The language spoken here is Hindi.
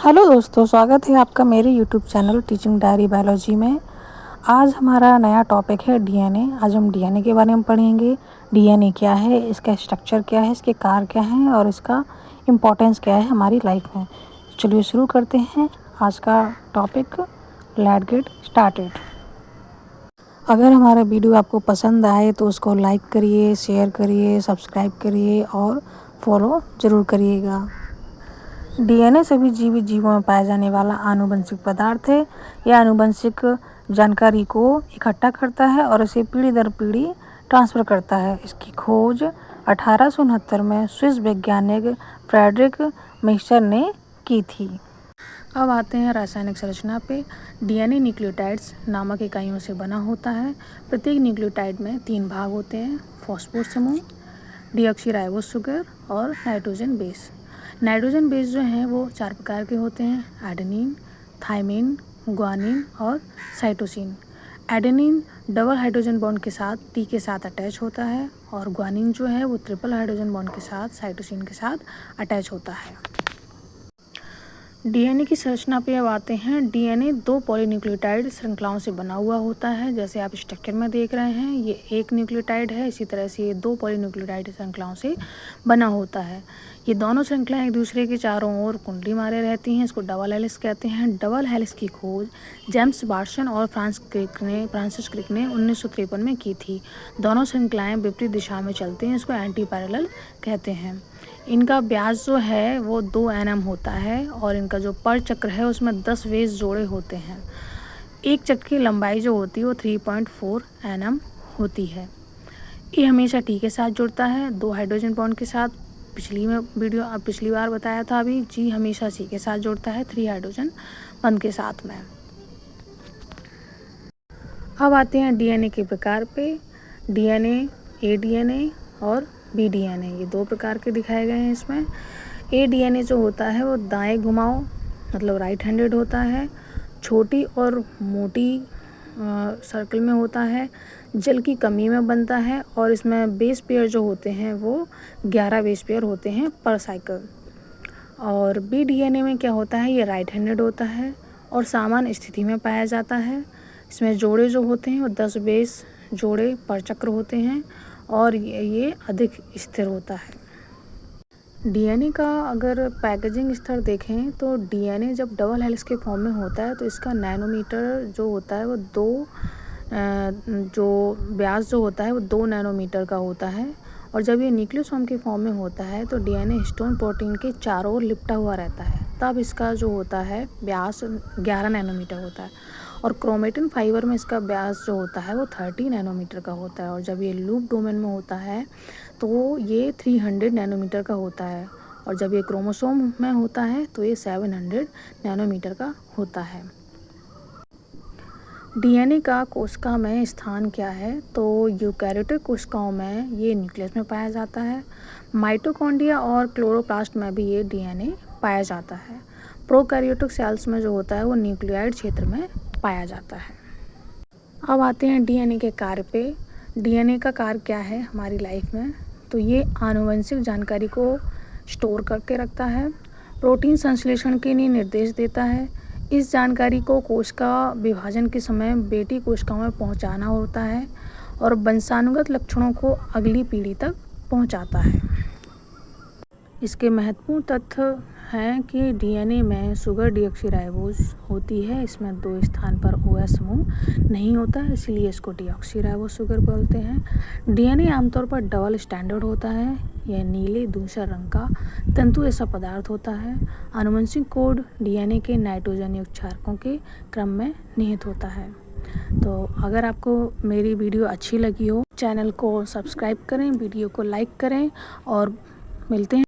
हेलो दोस्तों, स्वागत है आपका मेरे YouTube channel teaching diary biology में। आज हमारा नया टॉपिक है डीएनए। आज हम डीएनए के बारे में पढ़ेंगे। डीएनए क्या है, इसका स्ट्रक्चर क्या है, इसके कार्य क्या हैं और इसका इम्पोर्टेंस क्या है हमारी लाइफ में। चलिए शुरू करते हैं आज का टॉपिक। Let's get started. अगर हमारा वीडियो आपको पसंद आए तो उसको लाइक करिए, शेयर करिए, सब्सक्राइब करिए और फॉलो ज़रूर करिएगा। डीएनए सभी जीवित जीवों में पाया जाने वाला आनुवंशिक पदार्थ है। यह आनुवंशिक जानकारी को इकट्ठा करता है और इसे पीढ़ी दर पीढ़ी ट्रांसफ़र करता है। इसकी खोज 1869 में स्विस वैज्ञानिक फ्रेडरिक मिक्सचर ने की थी। अब आते हैं रासायनिक संरचना पे। डीएनए न्यूक्लियोटाइड्स नामक इकाइयों से बना होता है। प्रत्येक न्यूक्लियोटाइड में 3 भाग होते हैं: फॉस्फेट समूह, डीऑक्सीराइबोस शुगर और नाइट्रोजन बेस। नाइट्रोजन बेस जो हैं वो 4 प्रकार के होते हैं: एडेनिन, थाइमिन, ग्वानिन और cytosine. Adenine double hydrogen bond के साथ टी के साथ अटैच होता है और ग्वानिन जो है वो ट्रिपल हाइड्रोजन बॉन्ड के साथ साइटोसिन के साथ अटैच होता है। डीएनए की संरचना पे अब आते हैं। डीएनए 2 पॉलीन्यूक्लियोटाइड श्रृंखलाओं से बना हुआ होता है। जैसे आप स्ट्रक्चर में देख रहे हैं, ये एक न्यूक्लियोटाइड है। इसी तरह से ये 2 पॉलीन्यूक्लियोटाइड श्रृंखलाओं से बना होता है। ये दोनों श्रृंखलाएं एक दूसरे के चारों ओर कुंडली मारे रहती हैं। इसको डबल हेलिक्स कहते हैं। डबल हेलिक्स की खोज जेम्स वाटसन और फ्रांसिस क्रिक ने 1953 में की थी। दोनों श्रृंखलाएं विपरीत दिशा में चलती हैं। इसको एंटी पैरेलल कहते हैं। इनका व्यास जो है वो 2 nm होता है और इनका जो पर चक्र है उसमें 10 वेज जोड़े होते हैं। एक चक्र की लंबाई जो होती है वो 3.4 nm होती है। ये हमेशा टी के साथ जुड़ता है, 2 हाइड्रोजन बॉन्ड के साथ। पिछली बार बताया था अभी, जी हमेशा सी के साथ जुड़ता है 3 हाइड्रोजन बॉन्ड के साथ में। अब आते हैं डीएनए के प्रकार पे। डीएनए, ए डीएनए और बी डीएनए, ये 2 प्रकार के दिखाए गए हैं इसमें। ए डीएनए जो होता है वो दाएं घुमाव मतलब राइट हैंडेड होता है, छोटी और मोटी सर्कल में होता है, जल की कमी में बनता है और इसमें बेस पेयर जो होते हैं वो 11 बेस पेयर होते हैं पर साइकिल। और बी डीएनए में क्या होता है, ये राइट हैंडेड होता है और सामान्य स्थिति में पाया जाता है। इसमें जोड़े जो होते हैं वो 10 बेस जोड़े पर चक्र होते हैं और ये अधिक स्थिर होता है। डीएनए का अगर पैकेजिंग स्तर देखें तो डीएनए जब डबल हेलिक्स के फॉर्म में होता है तो इसका नैनोमीटर जो होता है वो जो व्यास जो होता है वो 2 नैनोमीटर का होता है। और जब ये न्यूक्लियोसोम के फॉर्म में होता है तो डीएनए हिस्टोन प्रोटीन के चारों ओर लिपटा हुआ रहता है, तब इसका जो होता है व्यास 11 नैनोमीटर होता है। और क्रोमेटिन फाइबर में इसका व्यास जो होता है वो 30 नैनोमीटर का होता है। और जब ये लूप डोमेन में होता है तो ये 300 नैनोमीटर का होता है। और जब ये क्रोमोसोम में होता है तो ये 700 नैनोमीटर का होता है। डीएनए का कोशिका में स्थान क्या है, तो यूकैरियोटिक कोशिकाओं में ये न्यूक्लियस में पाया जाता है। माइटोकॉन्ड्रिया और क्लोरोप्लास्ट में भी ये डीएनए पाया जाता है। प्रोकैरियोटिक सेल्स में जो होता है वो न्यूक्लियोइड क्षेत्र में पाया जाता है। अब आते हैं डीएनए के कार्य पे। डीएनए का कार्य क्या है हमारी लाइफ में, तो ये आनुवंशिक जानकारी को स्टोर करके रखता है, प्रोटीन संश्लेषण के लिए निर्देश देता है। इस जानकारी को कोशिका विभाजन के समय बेटी कोशिकाओं में पहुंचाना होता है और वंशानुगत लक्षणों को अगली पीढ़ी तक पहुंचाता है। इसके महत्वपूर्ण तथ्य हैं कि डीएनए में शुगर डीऑक्सीराइबोस होती है। इसमें 2 स्थान पर OS समूह नहीं होता है, इसलिए इसको डीऑक्सीराइबोस शुगर बोलते हैं। डीएनए आमतौर पर डबल स्टैंडर्ड होता है। यह नीले धूसर रंग का तंतु ऐसा पदार्थ होता है। आनुवंशिक कोड डीएनए के नाइट्रोजन युक्त क्षारकों के क्रम में निहित होता है। तो अगर आपको मेरी वीडियो अच्छी लगी हो, चैनल को सब्सक्राइब करें, वीडियो को लाइक करें और मिलते हैं